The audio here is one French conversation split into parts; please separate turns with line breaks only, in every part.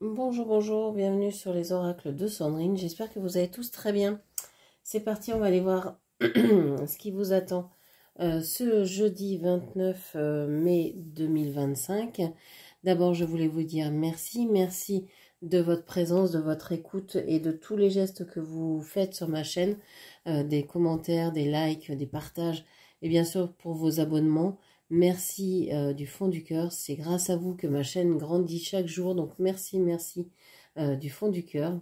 Bonjour, bonjour, bienvenue sur les oracles de Sandrine. J'espère que vous allez tous très bien. C'est parti, on va aller voir ce qui vous attend ce jeudi 29 mai 2025. D'abord, je voulais vous dire merci de votre présence, de votre écoute et de tous les gestes que vous faites sur ma chaîne, des commentaires, des likes, des partages et bien sûr pour vos abonnements. Merci du fond du cœur, c'est grâce à vous que ma chaîne grandit chaque jour, donc merci du fond du cœur.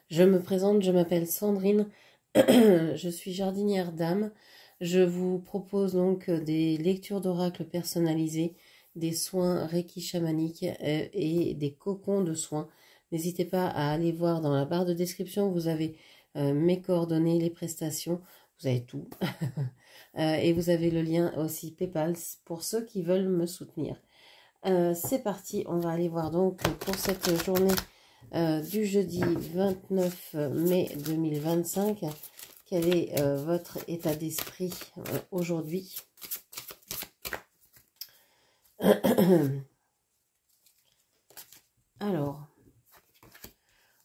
Je me présente, je m'appelle Sandrine, je suis jardinière d'âme. Je vous propose donc des lectures d'oracles personnalisées, des soins Reiki chamaniques et des cocons de soins. N'hésitez pas à aller voir dans la barre de description, vous avez mes coordonnées, les prestations, vous avez tout. Et vous avez le lien aussi PayPal pour ceux qui veulent me soutenir. C'est parti, on va aller voir donc pour cette journée du jeudi 29 mai 2025. Quel est votre état d'esprit aujourd'hui? Alors,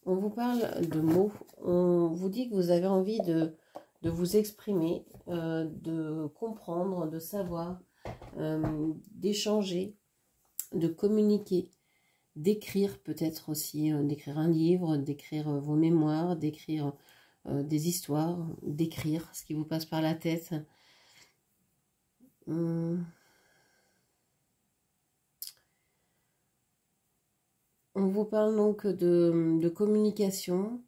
on vous parle de mots. On vous dit que vous avez envie de vous exprimer, de comprendre, de savoir, d'échanger, de communiquer, d'écrire peut-être aussi, d'écrire un livre, d'écrire vos mémoires, d'écrire des histoires, d'écrire ce qui vous passe par la tête. On vous parle donc de communication,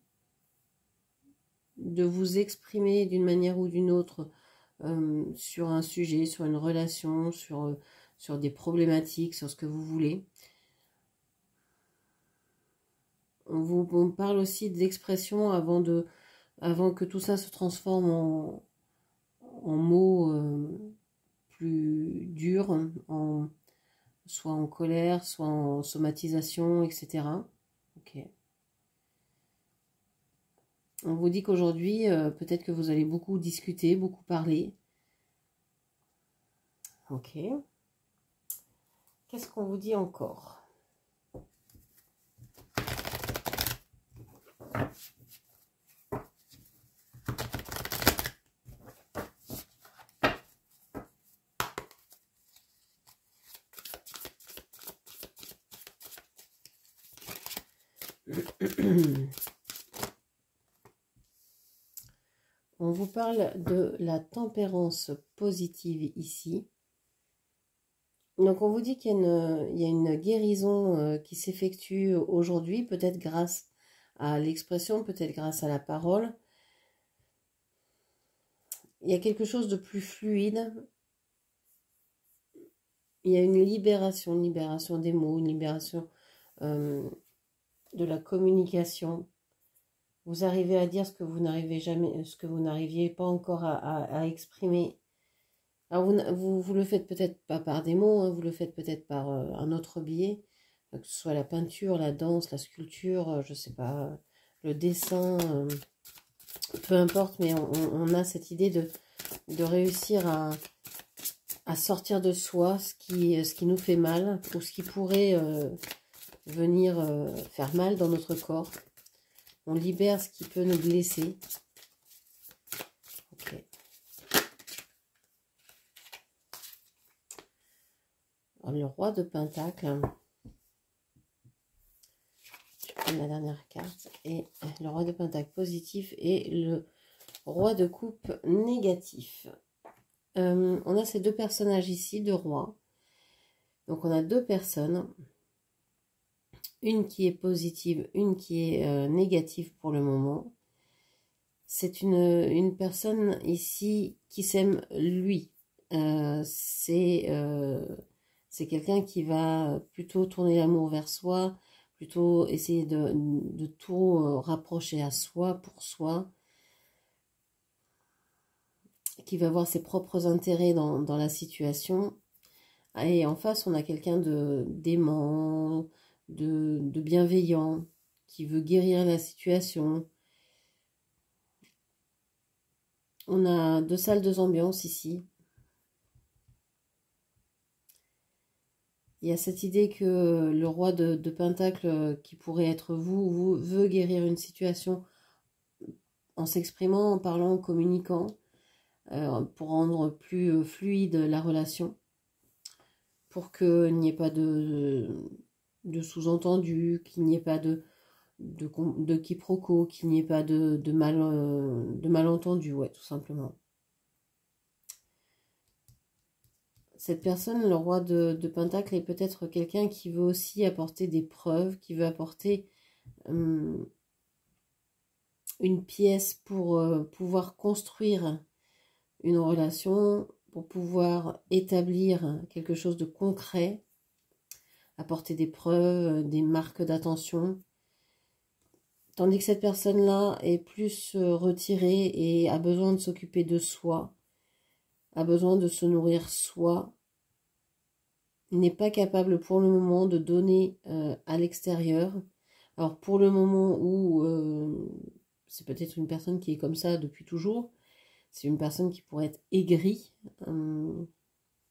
de vous exprimer d'une manière ou d'une autre sur un sujet, sur une relation, sur des problématiques, sur ce que vous voulez. On parle aussi d'expression avant que tout ça se transforme en mots plus durs, soit en colère, soit en somatisation, etc. Ok. On vous dit qu'aujourd'hui, peut-être que vous allez beaucoup discuter, beaucoup parler. Ok. Qu'est-ce qu'on vous dit encore? On vous parle de la tempérance positive ici. Donc on vous dit qu'il y a une guérison qui s'effectue aujourd'hui, peut-être grâce à l'expression, peut-être grâce à la parole. Il y a quelque chose de plus fluide. Il y a une libération des mots, une libération de la communication. Vous arrivez à dire ce que vous n'arriviez pas encore à exprimer. Alors vous le faites peut-être pas par des mots, hein, vous le faites peut-être par un autre biais, que ce soit la peinture, la danse, la sculpture, je sais pas, le dessin, peu importe, mais on a cette idée de réussir à sortir de soi ce qui nous fait mal, ou ce qui pourrait venir faire mal dans notre corps. On libère ce qui peut nous blesser. Ok. Alors, le roi de Pentacle. Je prends la dernière carte. Et le roi de Pentacle positif et le roi de coupe négatif. On a ces deux personnages ici, deux rois. Donc on a deux personnes. Une qui est positive, une qui est négative pour le moment. C'est une personne ici qui s'aime lui. C'est quelqu'un qui va plutôt tourner l'amour vers soi, plutôt essayer de tout rapprocher à soi, pour soi, qui va voir ses propres intérêts dans la situation. Et en face, on a quelqu'un d'aimant, de bienveillant, qui veut guérir la situation. On a deux salles, deux ambiances ici. Il y a cette idée que le roi de Pentacle, qui pourrait être vous, veut guérir une situation en s'exprimant, en parlant, en communiquant, pour rendre plus fluide la relation, pour qu'il n'y ait pas de sous-entendu, qu'il n'y ait pas de quiproquo, qu'il n'y ait pas de malentendu, ouais, tout simplement. Cette personne, le roi de Pentacle, est peut-être quelqu'un qui veut aussi apporter des preuves, qui veut apporter une pièce pour pouvoir construire une relation, pour pouvoir établir quelque chose de concret, apporter des preuves, des marques d'attention. Tandis que cette personne-là est plus retirée et a besoin de s'occuper de soi, a besoin de se nourrir soi, n'est pas capable pour le moment de donner à l'extérieur. Alors pour le moment où c'est peut-être une personne qui est comme ça depuis toujours, c'est une personne qui pourrait être aigrie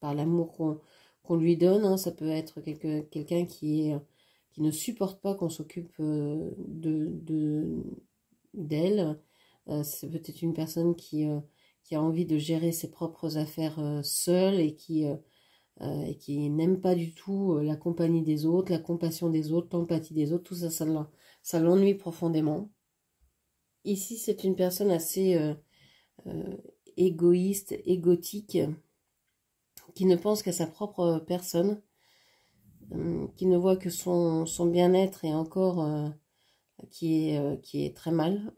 par l'amour qu'on lui donne, hein. Ça peut être quelqu'un qui ne supporte pas qu'on s'occupe d'elle. C'est peut-être une personne qui a envie de gérer ses propres affaires seule et qui n'aime pas du tout la compagnie des autres, la compassion des autres, l'empathie des autres. Tout ça, ça l'ennuie profondément. Ici, c'est une personne assez égoïste, égotique, qui ne pense qu'à sa propre personne, qui ne voit que son bien-être et encore qui est très mal,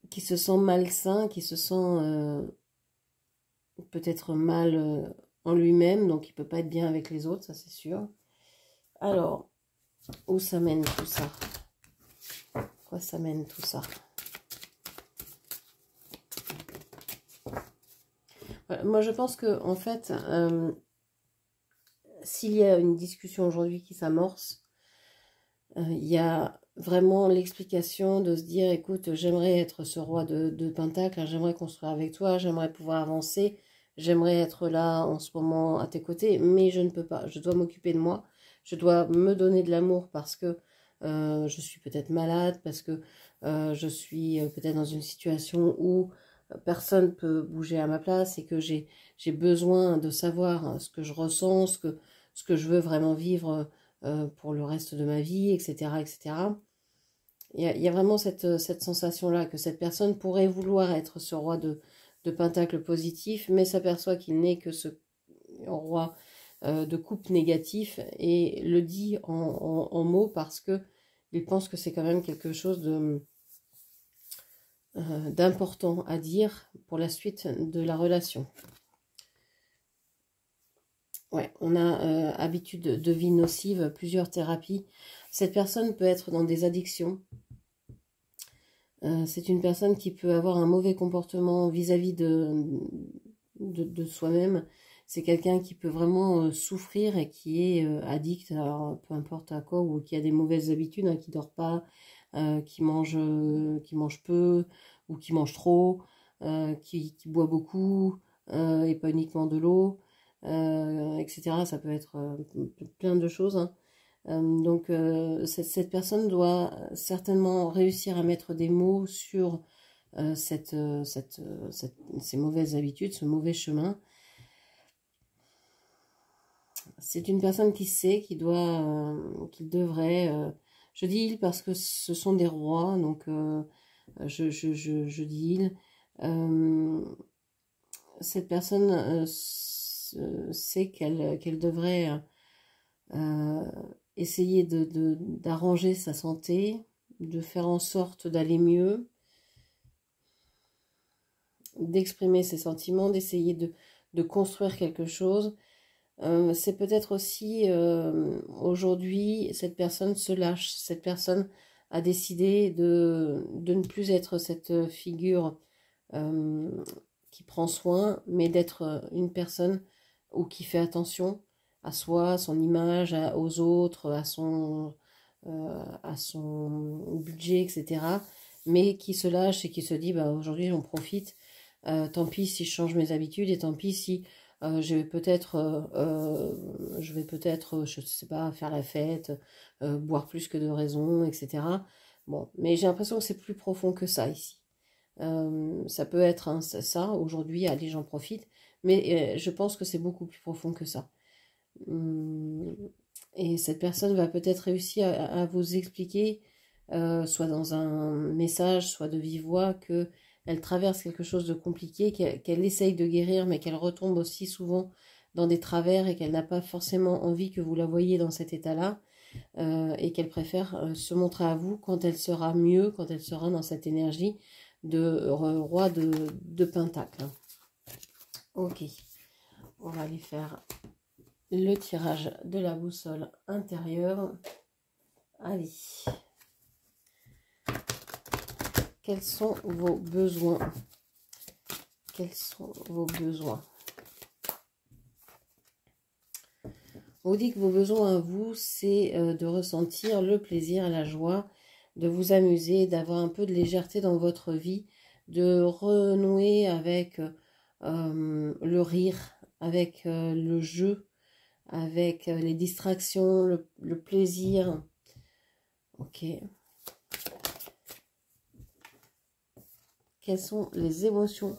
qui se sent malsain, qui se sent peut-être mal en lui-même, donc il peut pas être bien avec les autres, ça c'est sûr. Alors, où ça mène tout ça? Quoi ça mène tout ça? Voilà, moi je pense que en fait, s'il y a une discussion aujourd'hui qui s'amorce, il y a vraiment l'explication de se dire, écoute, j'aimerais être ce roi de Pentacle, hein, j'aimerais construire avec toi, j'aimerais pouvoir avancer, j'aimerais être là en ce moment à tes côtés, mais je ne peux pas, je dois m'occuper de moi, je dois me donner de l'amour parce que je suis peut-être malade, parce que je suis peut-être dans une situation où personne ne peut bouger à ma place et que j'ai besoin de savoir ce que je ressens, ce que je veux vraiment vivre pour le reste de ma vie, etc. etc. Il y a vraiment cette sensation-là que cette personne pourrait vouloir être ce roi de Pentacle positif, mais s'aperçoit qu'il n'est que ce roi de coupe négatif et le dit en mots parce que il pense que c'est quand même quelque chose d'important à dire pour la suite de la relation. Ouais, on a habitude de vie nocive, plusieurs thérapies. Cette personne peut être dans des addictions. C'est une personne qui peut avoir un mauvais comportement vis-à-vis de soi-même. C'est quelqu'un qui peut vraiment souffrir et qui est addict, alors peu importe à quoi, ou qui a des mauvaises habitudes, hein, qui dort pas, qui mange peu, ou qui mange trop, qui boit beaucoup, et pas uniquement de l'eau, etc. Ça peut être plein de choses, hein. Donc cette personne doit certainement réussir à mettre des mots sur ces mauvaises habitudes, ce mauvais chemin. C'est une personne qui sait qu'il devrait, je dis il parce que ce sont des rois, donc je dis il. Cette personne sait qu'elle devrait essayer d'arranger sa santé, de faire en sorte d'aller mieux, d'exprimer ses sentiments, d'essayer de construire quelque chose. C'est peut-être aussi aujourd'hui, cette personne se lâche, cette personne a décidé de ne plus être cette figure qui prend soin, mais d'être une personne ou qui fait attention à soi, à son image, aux autres, à son budget, etc. Mais qui se lâche et qui se dit, bah, aujourd'hui j'en profite, tant pis si je change mes habitudes et tant pis si je vais peut-être, je sais pas, faire la fête, boire plus que de raison, etc. Bon, mais j'ai l'impression que c'est plus profond que ça ici. Ça peut être hein, ça, aujourd'hui, allez, j'en profite, mais je pense que c'est beaucoup plus profond que ça. Et cette personne va peut-être réussir à vous expliquer, soit dans un message, soit de vive voix, que elle traverse quelque chose de compliqué, qu'elle essaye de guérir, mais qu'elle retombe aussi souvent dans des travers et qu'elle n'a pas forcément envie que vous la voyiez dans cet état-là, et qu'elle préfère se montrer à vous quand elle sera mieux, quand elle sera dans cette énergie de roi de Pentacle. Ok, on va aller faire le tirage de la boussole intérieure. Allez. Quels sont vos besoins? Quels sont vos besoins? On vous dit que vos besoins à vous, c'est de ressentir le plaisir, la joie, de vous amuser, d'avoir un peu de légèreté dans votre vie, de renouer avec le rire, avec le jeu, avec les distractions, le plaisir. Ok. Quelles sont les émotions?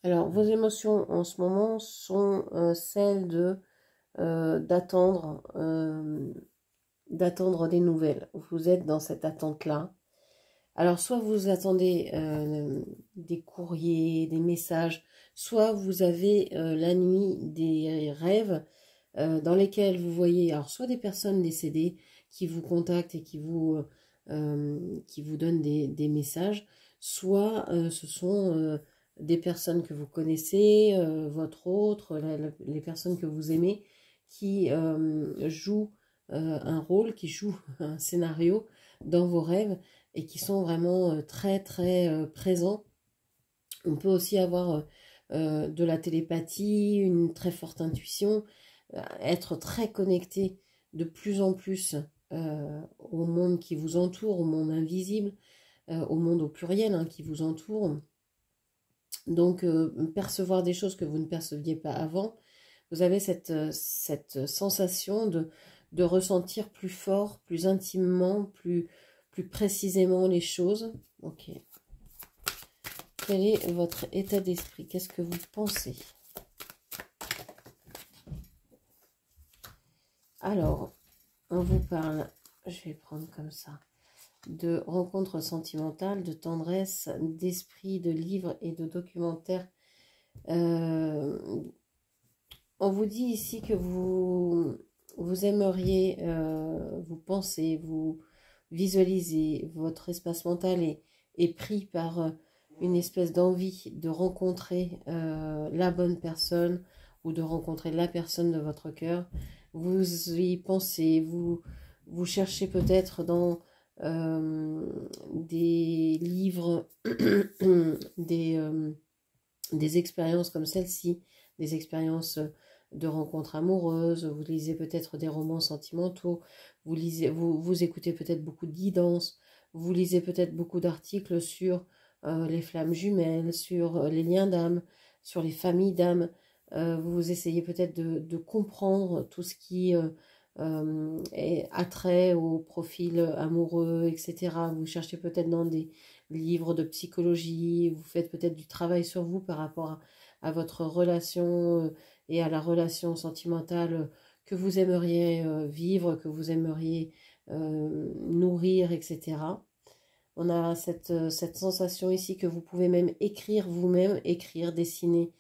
Alors, vos émotions en ce moment sont celles de d'attendre des nouvelles. Vous êtes dans cette attente-là. Alors, soit vous attendez des courriers, des messages, soit vous avez la nuit des rêves dans lesquels vous voyez alors soit des personnes décédées qui vous contactent et qui vous donnent des messages, soit ce sont des personnes que vous connaissez, votre autre, les personnes que vous aimez, qui jouent un rôle, qui jouent un scénario dans vos rêves et qui sont vraiment très très présents. On peut aussi avoir de la télépathie, une très forte intuition, être très connecté de plus en plus au monde qui vous entoure, au monde invisible, au monde au pluriel hein, qui vous entoure. Donc, percevoir des choses que vous ne perceviez pas avant, vous avez cette sensation de ressentir plus fort, plus intimement, plus précisément les choses. Ok. Quel est votre état d'esprit? Qu'est-ce que vous pensez? Alors, on vous parle, je vais prendre comme ça, de rencontres sentimentales, de tendresse, d'esprit, de livres et de documentaires. On vous dit ici que vous aimeriez, vous pensez, vous visualisez, votre espace mental est pris par une espèce d'envie de rencontrer la bonne personne ou de rencontrer la personne de votre cœur. Vous y pensez, vous cherchez peut-être dans des livres, des expériences comme celle-ci, des expériences de rencontres amoureuses, vous lisez peut-être des romans sentimentaux, vous écoutez peut-être beaucoup de guidance, vous lisez peut-être beaucoup d'articles sur les flammes jumelles, sur les liens d'âme, sur les familles d'âme. Vous essayez peut-être de comprendre tout ce qui est attrait au profil amoureux, etc. Vous cherchez peut-être dans des livres de psychologie, vous faites peut-être du travail sur vous par rapport à votre relation et à la relation sentimentale que vous aimeriez vivre, que vous aimeriez nourrir, etc. On a cette sensation ici que vous pouvez même écrire vous-même, écrire, dessiner,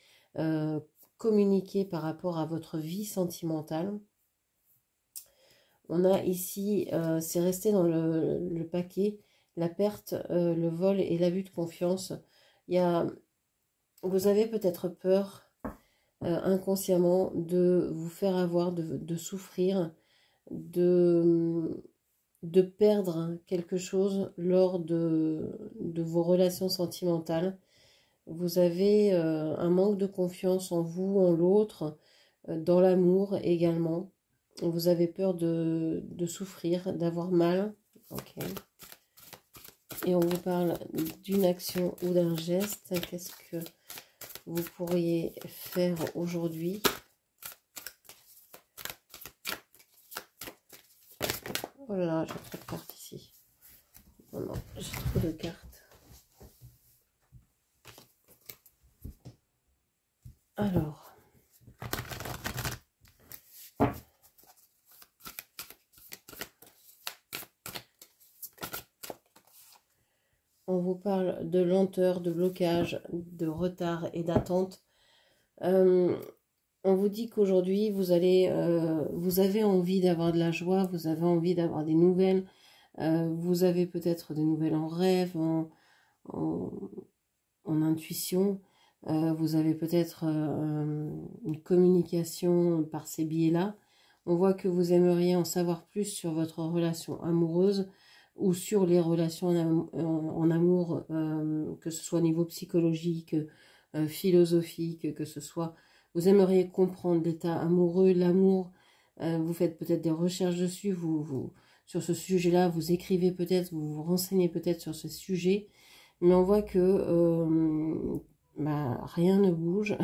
communiquer par rapport à votre vie sentimentale. On a ici, c'est resté dans le paquet, la perte, le vol et l'abus de confiance. Vous avez peut-être peur inconsciemment de vous faire avoir, de souffrir, de perdre quelque chose lors de vos relations sentimentales. Vous avez un manque de confiance en vous, en l'autre, dans l'amour également. Vous avez peur de souffrir, d'avoir mal. Ok. Et on vous parle d'une action ou d'un geste. Qu'est-ce que vous pourriez faire aujourd'hui. Voilà, j'ai trop de cartes ici. Non, non, j'ai trop de cartes. Alors. On vous parle de lenteur, de blocage, de retard et d'attente. On vous dit qu'aujourd'hui, vous avez envie d'avoir de la joie, vous avez envie d'avoir des nouvelles. Vous avez peut-être des nouvelles en rêve, en intuition. Vous avez peut-être une communication par ces biais-là. On voit que vous aimeriez en savoir plus sur votre relation amoureuse ou sur les relations en amour, que ce soit au niveau psychologique, philosophique, que ce soit... Vous aimeriez comprendre l'état amoureux, l'amour, vous faites peut-être des recherches dessus, sur ce sujet-là, vous écrivez peut-être, vous vous renseignez peut-être sur ce sujet, mais on voit que rien ne bouge,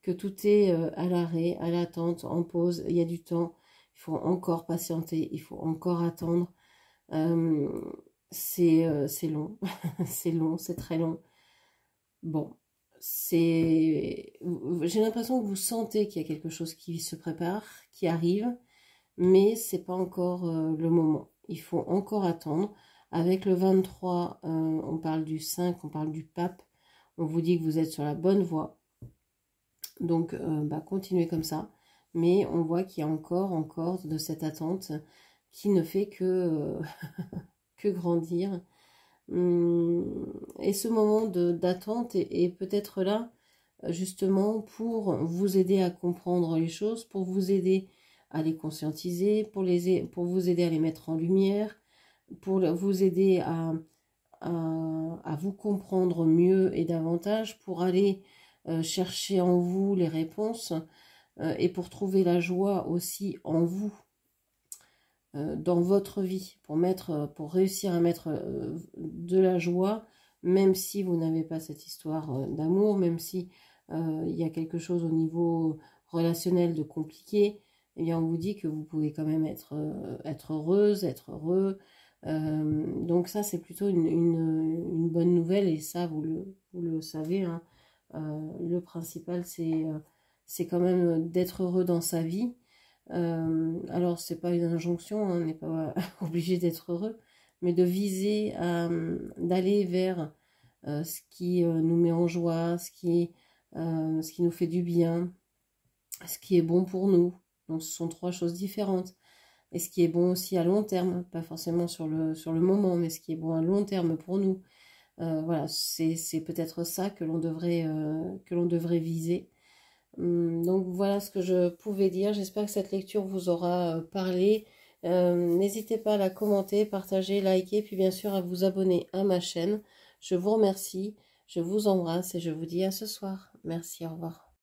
que tout est à l'arrêt, à l'attente, en pause, il y a du temps, il faut encore patienter, il faut encore attendre. C'est long, c'est long, c'est très long. Bon, j'ai l'impression que vous sentez qu'il y a quelque chose qui se prépare, qui arrive, mais c'est pas encore le moment. Il faut encore attendre. Avec le 23, on parle du 5, on parle du pape. On vous dit que vous êtes sur la bonne voie. Donc, continuez comme ça. Mais on voit qu'il y a encore de cette attente qui ne fait que, que grandir. Et ce moment d'attente est peut-être là, justement, pour vous aider à comprendre les choses, pour vous aider à les conscientiser, pour vous aider à les mettre en lumière, pour vous aider à vous comprendre mieux et davantage, pour aller chercher en vous les réponses et pour trouver la joie aussi en vous, dans votre vie, pour réussir à mettre de la joie, même si vous n'avez pas cette histoire d'amour, même si il y a quelque chose au niveau relationnel de compliqué, eh bien on vous dit que vous pouvez quand même être heureuse, être heureux. Donc ça c'est plutôt une bonne nouvelle, et ça vous le savez, hein. Le principal c'est quand même d'être heureux dans sa vie. Alors c'est pas une injonction, hein, on n'est pas obligé d'être heureux, mais de viser d'aller vers ce qui nous met en joie, ce qui nous fait du bien, ce qui est bon pour nous. Donc ce sont trois choses différentes. Et ce qui est bon aussi à long terme, pas forcément sur le moment, mais ce qui est bon à long terme pour nous. Voilà, c'est peut-être ça que l'on devrait viser. Donc voilà ce que je pouvais dire. J'espère que cette lecture vous aura parlé. N'hésitez pas à la commenter, partager, liker, puis bien sûr à vous abonner à ma chaîne. Je vous remercie, je vous embrasse et je vous dis à ce soir. Merci, au revoir.